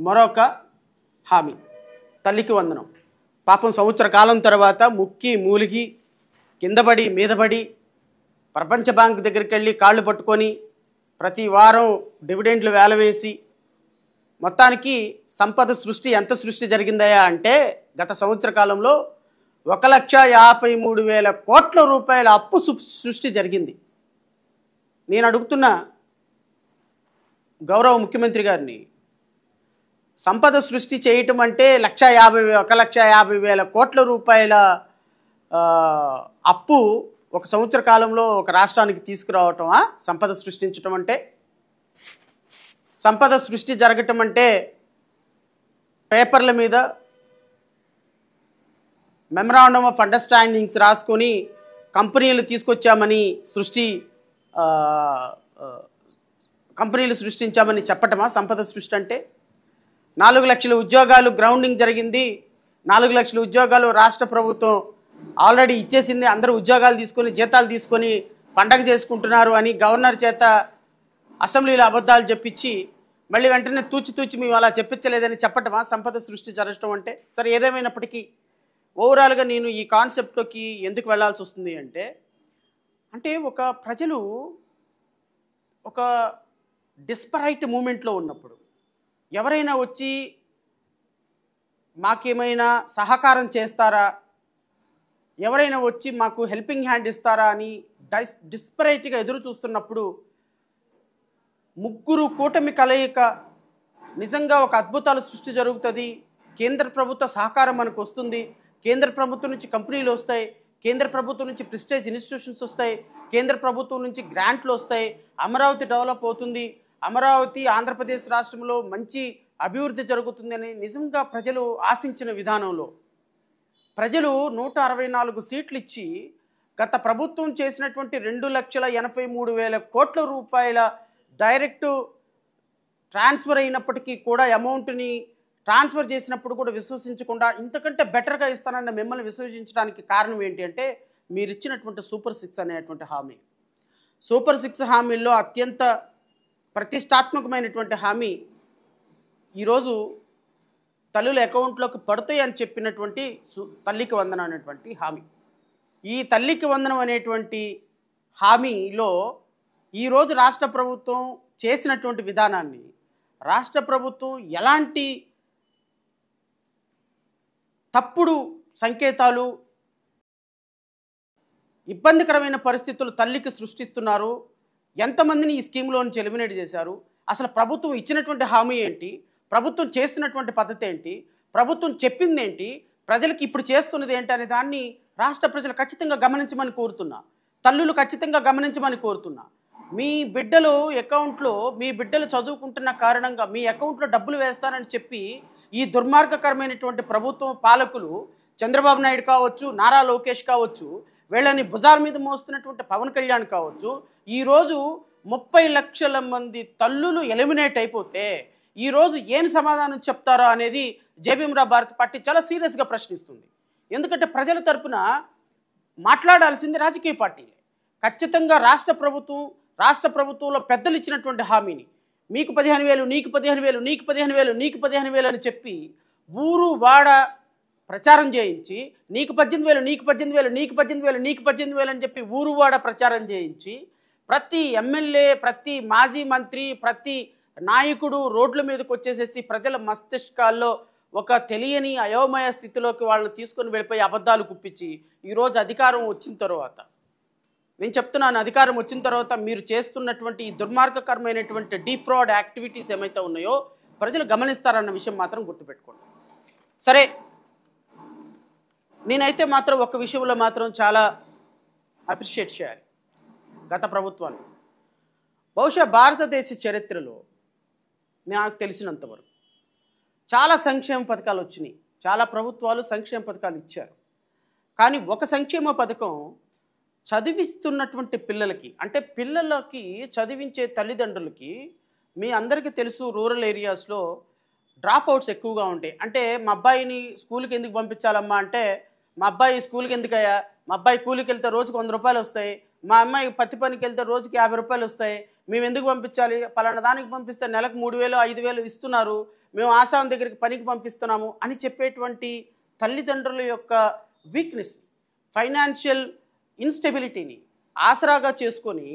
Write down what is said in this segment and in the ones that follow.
మరొక హామీ తల్లికి వందనం. పాపం సంవత్సర కాలం తర్వాత ముక్కి మూలిగి కిందపడి మీదపడి ప్రపంచ బ్యాంక్ దగ్గరికి వెళ్ళి కాళ్ళు పట్టుకొని ప్రతి వారం డివిడెండ్లు వేలవేసి మొత్తానికి సంపద సృష్టి ఎంత సృష్టి జరిగిందయా అంటే గత సంవత్సర కాలంలో 1,53,000 కోట్ల రూపాయల అప్పు సృష్టి జరిగింది. నేను అడుగుతున్న గౌరవ ముఖ్యమంత్రి గారిని, సంపద సృష్టి చేయటం అంటే 1,50,000 కోట్ల రూపాయల అప్పు ఒక సంవత్సర కాలంలో ఒక రాష్ట్రానికి తీసుకురావటమా సంపద సృష్టించటం అంటే? సంపద సృష్టి జరగటం అంటే పేపర్ల మీద మెమరాండమ్ ఆఫ్ అండర్స్టాండింగ్స్ రాసుకొని కంపెనీలు తీసుకొచ్చామని కంపెనీలు సృష్టించామని చెప్పటమా సంపద సృష్టి అంటే? 4 లక్షల ఉద్యోగాలు గ్రౌండింగ్ జరిగింది. 4 లక్షల ఉద్యోగాలు రాష్ట్ర ప్రభుత్వం ఆల్రెడీ ఇచ్చేసింది. అందరూ ఉద్యోగాలు తీసుకొని జీతాలు తీసుకొని పండగ చేసుకుంటున్నారు అని గవర్నర్ చేత అసెంబ్లీలో అబద్ధాలు చెప్పించి మళ్ళీ వెంటనే తూచి మేము అలా చెప్పించలేదని చెప్పటమా సంపద సృష్టి జరగటం అంటే? సరే, ఏదేమైనప్పటికీ ఓవరాల్గా నేను ఈ కాన్సెప్ట్లోకి ఎందుకు వెళ్ళాల్సి వస్తుంది అంటే ఒక ప్రజలు ఒక డిస్పరైట్ మూమెంట్లో ఉన్నప్పుడు ఎవరైనా వచ్చి మాకేమైనా సహకారం చేస్తారా, ఎవరైనా వచ్చి మాకు హెల్పింగ్ హ్యాండ్ ఇస్తారా అని డిస్పరైట్గా ఎదురు చూస్తున్నప్పుడు ముగ్గురు కూటమి కలయిక నిజంగా ఒక అద్భుతాల సృష్టి జరుగుతుంది. కేంద్ర ప్రభుత్వ సహకారం మనకు వస్తుంది. కేంద్ర ప్రభుత్వం నుంచి కంపెనీలు వస్తాయి. కేంద్ర ప్రభుత్వం నుంచి ప్రెస్టేజ్ ఇన్స్టిట్యూషన్స్ వస్తాయి. కేంద్ర ప్రభుత్వం నుంచి గ్రాంట్లు వస్తాయి. అమరావతి డెవలప్ అవుతుంది. అమరావతి ఆంధ్రప్రదేశ్ రాష్ట్రంలో మంచి అభివృద్ధి జరుగుతుందని నిజంగా ప్రజలు ఆశించిన విధానంలో ప్రజలు 164 సీట్లు ఇచ్చి గత ప్రభుత్వం చేసినటువంటి 2,83,000 కోట్ల రూపాయల డైరెక్ట్ ట్రాన్స్ఫర్ అయినప్పటికీ కూడా అమౌంట్ని ట్రాన్స్ఫర్ చేసినప్పుడు కూడా విశ్వసించకుండా ఇంతకంటే బెటర్గా ఇస్తానన్న మిమ్మల్ని విశ్వసించడానికి కారణం ఏంటి అంటే మీరు ఇచ్చినటువంటి సూపర్ 6 అనేటువంటి హామీ. సూపర్ 6 హామీల్లో అత్యంత ప్రతిష్టాత్మకమైనటువంటి హామీ ఈరోజు తల్లుల అకౌంట్లోకి పడతాయి అని చెప్పినటువంటి తల్లికి వందనం అనేటువంటి హామీ. ఈ తల్లికి వందనం అనేటువంటి హామీలో ఈరోజు రాష్ట్ర ప్రభుత్వం చేసినటువంటి విధానాన్ని రాష్ట్ర ప్రభుత్వం ఎలాంటి తప్పుడు సంకేతాలు, ఇబ్బందికరమైన పరిస్థితులు తల్లికి సృష్టిస్తున్నారు, ఎంతమందిని ఈ స్కీమ్లో నుంచి ఎలిమినేట్ చేశారు, అసలు ప్రభుత్వం ఇచ్చినటువంటి హామీ ఏంటి, ప్రభుత్వం చేస్తున్నటువంటి పద్ధతి ఏంటి, ప్రభుత్వం చెప్పింది ఏంటి, ప్రజలకు ఇప్పుడు చేస్తున్నది ఏంటి అనే దాన్ని రాష్ట్ర ప్రజలు ఖచ్చితంగా గమనించమని కోరుతున్నా. తల్లులు ఖచ్చితంగా గమనించమని కోరుతున్నా. మీ బిడ్డలు అకౌంట్లో మీ బిడ్డలు చదువుకుంటున్న కారణంగా మీ అకౌంట్లో డబ్బులు వేస్తానని చెప్పి ఈ దుర్మార్గకరమైనటువంటి ప్రభుత్వం పాలకులు చంద్రబాబు నాయుడు కావచ్చు, నారా లోకేష్ కావచ్చు, వీళ్ళని భుజాల మీద మోస్తున్నటువంటి పవన్ కళ్యాణ్ కావచ్చు, ఈరోజు 30 లక్షల మంది తల్లులు ఎలిమినేట్ అయిపోతే ఈరోజు ఏం సమాధానం చెప్తారో అనేది జేబీఎంరావు భారతి పార్టీ చాలా సీరియస్గా ప్రశ్నిస్తుంది. ఎందుకంటే ప్రజల తరపున మాట్లాడాల్సింది రాజకీయ పార్టీలే. ఖచ్చితంగా రాష్ట్ర ప్రభుత్వంలో పెద్దలు ఇచ్చినటువంటి హామీని మీకు 15,000, నీకు 15,000, నీకు 15,000, నీకు 15,000 అని చెప్పి ఊరు వాడ ప్రచారం చేయించి నీకు 18,000, నీకు 18,000, నీకు 18,000, నీకు 18,000 అని చెప్పి ఊరు వాడ ప్రచారం చేయించి ప్రతి ఎమ్మెల్యే, ప్రతి మాజీ మంత్రి, ప్రతి నాయకుడు రోడ్ల మీదకి వచ్చేసేసి ప్రజల మస్తిష్కాల్లో ఒక తెలియని అయోమయ స్థితిలోకి వాళ్ళని తీసుకొని వెళ్ళిపోయి అబద్ధాలు కుప్పించి ఈరోజు అధికారం వచ్చిన తర్వాత, నేను చెప్తున్నాను, అధికారం వచ్చిన తర్వాత మీరు చేస్తున్నటువంటి ఈ దుర్మార్గకరమైనటువంటి డీఫ్రాడ్ యాక్టివిటీస్ ఏమైతే ఉన్నాయో ప్రజలు గమనిస్తారన్న విషయం మాత్రం గుర్తుపెట్టుకోండి. సరే, నేనైతే మాత్రం ఒక విషయంలో మాత్రం చాలా అప్రిషియేట్ చేయాలి గత ప్రభుత్వాన్ని. బహుశా భారతదేశ చరిత్రలో నాకు తెలిసినంతవరకు చాలా సంక్షేమ పథకాలు వచ్చినాయి, చాలా ప్రభుత్వాలు సంక్షేమ పథకాలు ఇచ్చారు. కానీ ఒక సంక్షేమ పథకం చదివిస్తున్నటువంటి పిల్లలకి, అంటే పిల్లలకి చదివించే తల్లిదండ్రులకి, మీ అందరికీ తెలుసు రూరల్ ఏరియాస్లో డ్రాప్ అవుట్స్ ఎక్కువగా ఉంటాయి. అంటే మా అబ్బాయిని స్కూల్కి ఎందుకు పంపించాలమ్మా అంటే, మా అబ్బాయి స్కూల్కి ఎందుకయ్యా, మా అబ్బాయి కూలికి వెళ్తే రోజుకి 100 రూపాయలు వస్తాయి, మా అమ్మాయి పత్తి పనికి వెళ్తే రోజుకి 50 రూపాయలు వస్తాయి, మేము ఎందుకు పంపించాలి, పలానా దానికి పంపిస్తే నెలకు 3,000 5,000 ఇస్తున్నారు, మేము ఆసాం దగ్గరికి పనికి పంపిస్తున్నాము అని చెప్పేటువంటి తల్లిదండ్రుల యొక్క వీక్నెస్, ఫైనాన్షియల్ ఇన్స్టెబిలిటీని ఆసరాగా చేసుకొని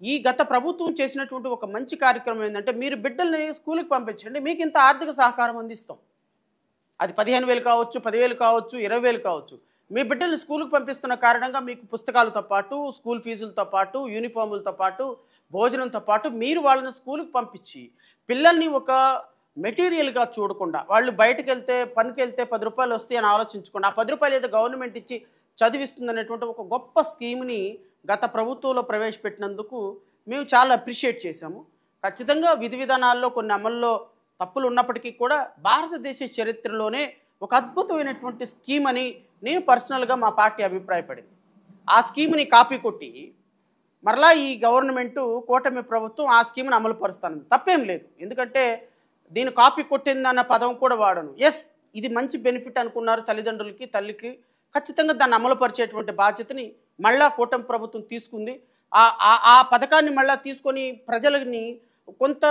ఈ గత ప్రభుత్వం చేసినటువంటి ఒక మంచి కార్యక్రమం ఏంటంటే, మీరు బిడ్డల్ని స్కూల్కి పంపించండి, మీకు ఇంత ఆర్థిక సహకారం అందిస్తాం. అది 15,000 కావచ్చు, 10,000 కావచ్చు, 20,000 కావచ్చు. మీ బిడ్డల్ని స్కూల్కి పంపిస్తున్న కారణంగా మీకు పుస్తకాలతో పాటు, స్కూల్ ఫీజులతో పాటు, యూనిఫాములతో పాటు, భోజనంతో పాటు మీరు వాళ్ళని స్కూల్కి పంపించి పిల్లల్ని ఒక మెటీరియల్గా చూడకుండా, వాళ్ళు బయటకు వెళ్తే పనికి వెళ్తే 10 రూపాయలు వస్తాయి అని ఆలోచించకుండా ఆ 10 రూపాయలు ఏదో గవర్నమెంట్ ఇచ్చి చదివిస్తుంది అనేటువంటి ఒక గొప్ప స్కీమ్ని గత ప్రభుత్వంలో ప్రవేశపెట్టినందుకు మేము చాలా అప్రిషియేట్ చేశాము. ఖచ్చితంగా విధి విధానాల్లో కొన్ని అమల్లో తప్పులు ఉన్నప్పటికీ కూడా భారతదేశ చరిత్రలోనే ఒక అద్భుతమైనటువంటి స్కీమ్ అని నేను పర్సనల్గా మా పార్టీ అభిప్రాయపడింది. ఆ స్కీమ్ని కాపీ కొట్టి మరలా ఈ గవర్నమెంటు కూటమి ప్రభుత్వం ఆ స్కీమ్ని అమలు పరుస్తాను. తప్పేం లేదు, ఎందుకంటే దీన్ని కాపీ కొట్టిందన్న పదం కూడా వాడను. ఎస్, ఇది మంచి బెనిఫిట్ అనుకున్నారు తల్లిదండ్రులకి, తల్లికి. ఖచ్చితంగా దాన్ని అమలు పరిచేటువంటి బాధ్యతని మళ్ళా కూటమి ప్రభుత్వం తీసుకుంది. ఆ పథకాన్ని మళ్ళా తీసుకొని ప్రజలని కొంత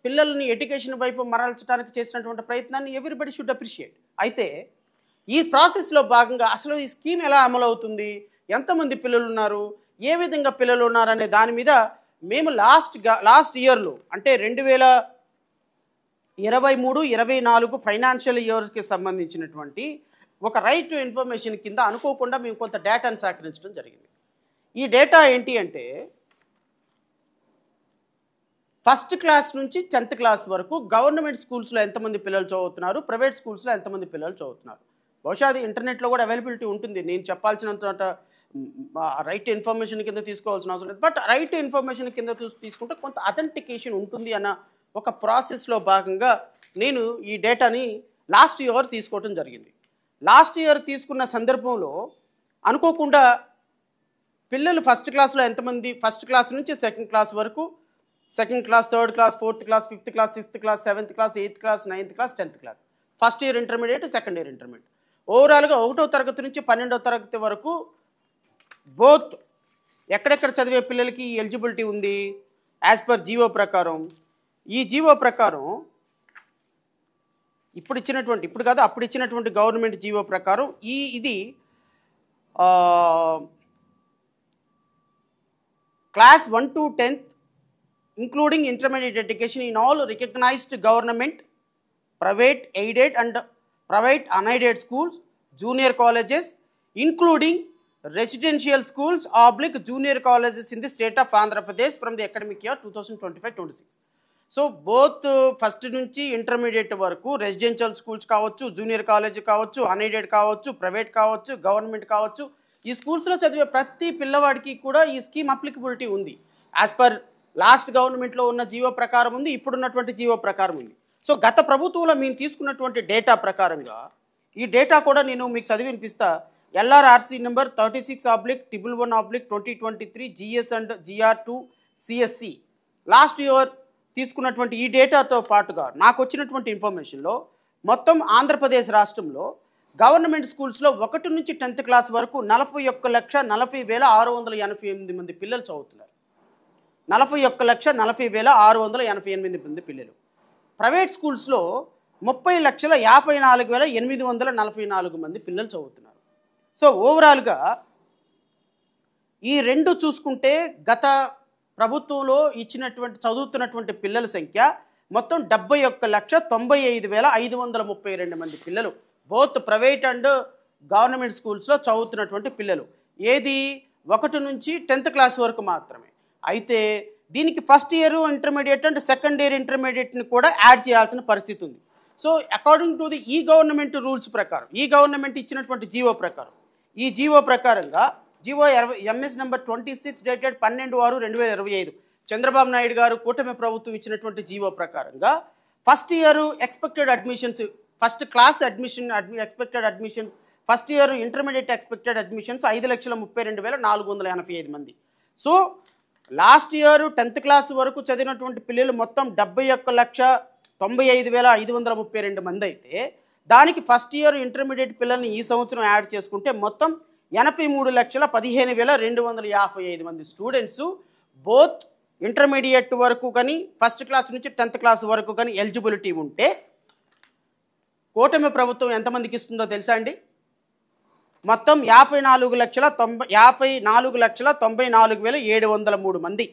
పిల్లల్ని ఎడ్యుకేషన్ వైపు మరల్చడానికి చేసినటువంటి ప్రయత్నాన్ని ఎవ్రీబడి షుడ్ అప్రిషియేట్. అయితే ఈ ప్రాసెస్లో భాగంగా అసలు ఈ స్కీమ్ ఎలా అమలు అవుతుంది, ఎంతమంది పిల్లలు ఉన్నారు, ఏ విధంగా పిల్లలు ఉన్నారనే దాని మీద మేము లాస్ట్ ఇయర్లో అంటే 2023-24 ఫైనాన్షియల్ ఇయర్కి సంబంధించినటువంటి ఒక రైట్ టు ఇన్ఫర్మేషన్ కింద అనుకోకుండా మేము కొంత డేటాను సేకరించడం జరిగింది. ఈ డేటా ఏంటి అంటే, ఫస్ట్ క్లాస్ నుంచి 10th క్లాస్ వరకు గవర్నమెంట్ స్కూల్స్లో ఎంతమంది పిల్లలు చదువుతున్నారు, ప్రైవేట్ స్కూల్స్లో ఎంతమంది పిల్లలు చదువుతున్నారు. బహుశా అది ఇంటర్నెట్లో కూడా అవైలబిలిటీ ఉంటుంది, నేను చెప్పాల్సినంత రైట్ ఇన్ఫర్మేషన్ కింద తీసుకోవాల్సిన అవసరం లేదు. బట్ రైట్ ఇన్ఫర్మేషన్ కింద తీసుకుంటే కొంత అథెంటికేషన్ ఉంటుంది అన్న ఒక ప్రాసెస్లో భాగంగా నేను ఈ డేటాని లాస్ట్ ఇయర్ తీసుకోవడం జరిగింది. లాస్ట్ ఇయర్ తీసుకున్న సందర్భంలో అనుకోకుండా పిల్లలు ఫస్ట్ క్లాస్లో ఎంతమంది, ఫస్ట్ క్లాస్ నుంచి 2nd క్లాస్ వరకు, 2nd class, 3rd class, 4th class, 5th class, 6th class, 7th class, 8th class, 9th class, 10th class, first year intermediate, second year intermediate, ఓవరాల్గా 1వ తరగతి నుంచి 12వ తరగతి వరకు బోత్ ఎక్కడెక్కడ చదివే పిల్లలకి ఎలిజిబిలిటీ ఉంది యాజ్ పర్ జీవో ప్రకారం. ఈ జీవో ప్రకారం ఇప్పుడు కాదు అప్పుడు ఇచ్చినటువంటి గవర్నమెంట్ జీవో ప్రకారం ఇది class 1 to 10th including intermediate education in all recognised government, private aided and private unaided schools, junior colleges including residential schools / junior colleges in the state of Andhra Pradesh from the academic year 2025-26. So both first నుంచి intermediate వరకు residential schools కావచ్చు, junior college కావచ్చు, unaided కావచ్చు, private కావచ్చు, government కావచ్చు, ఈ స్కూల్స్లో చదివే ప్రతి పిల్లవాడికి కూడా ఈ స్కీమ్ అప్లికబిలిటీ ఉంది. యాజ్ పర్ లాస్ట్ గవర్నమెంట్లో ఉన్న జీవో ప్రకారం ఉంది, ఇప్పుడున్నటువంటి జీవో ప్రకారం ఉంది. సో గత ప్రభుత్వంలో మేము తీసుకున్నటువంటి డేటా ప్రకారంగా ఈ డేటా కూడా నేను మీకు చదివి వినిపిస్తా. LRRC number 36/111/2023 GS and GR2 CSC last year తీసుకున్నటువంటి ఈ డేటాతో పాటుగా నాకు వచ్చినటువంటి ఇన్ఫర్మేషన్లో మొత్తం ఆంధ్రప్రదేశ్ రాష్ట్రంలో గవర్నమెంట్ స్కూల్స్లో 1 నుంచి 10th క్లాస్ వరకు 41,40,688 మంది పిల్లలు చదువుతున్నారు. 41,40,688 మంది పిల్లలు. ప్రైవేట్ స్కూల్స్లో 30,54,844 మంది పిల్లలు చదువుతున్నారు. సో ఓవరాల్గా ఈ రెండు చూసుకుంటే గత ప్రభుత్వంలో ఇచ్చినటువంటి చదువుతున్నటువంటి పిల్లల సంఖ్య మొత్తం 71,95,532 మంది పిల్లలు, బోత్ ప్రైవేట్ అండ్ గవర్నమెంట్ స్కూల్స్లో చదువుతున్నటువంటి పిల్లలు. ఏది 1 నుంచి 10th క్లాస్ వరకు మాత్రమే. అయితే దీనికి first year intermediate and second year ఇంటర్మీడియట్ని కూడా యాడ్ చేయాల్సిన పరిస్థితి ఉంది. సో అకార్డింగ్ టు ది ఈ గవర్నమెంట్ రూల్స్ ప్రకారం, ఈ గవర్నమెంట్ ఇచ్చినటువంటి జీవో ప్రకారం, ఈ జీవో ప్రకారంగా GO MS number 26 dated 12/6/2025 Chandrababu Naidu garu కూటమి ప్రభుత్వం ఇచ్చినటువంటి జీవో ప్రకారంగా first year expected admissions, first class expected admissions, first year intermediate expected admissions 5,32,485 మంది. So last year 10th class వరకు చదివినటువంటి పిల్లలు మొత్తం 71,95,532 మంది అయితే దానికి ఫస్ట్ ఇయర్ ఇంటర్మీడియట్ పిల్లల్ని ఈ సంవత్సరం యాడ్ చేసుకుంటే మొత్తం 83,15,255 మంది స్టూడెంట్స్ బోత్ ఇంటర్మీడియట్ వరకు కానీ ఫస్ట్ క్లాస్ నుంచి 10th క్లాస్ వరకు కానీ ఎలిజిబిలిటీ ఉంటే కూటమి ప్రభుత్వం ఎంతమందికి ఇస్తుందో తెలుసా అండి? మొత్తం 54,94,94,703 మంది.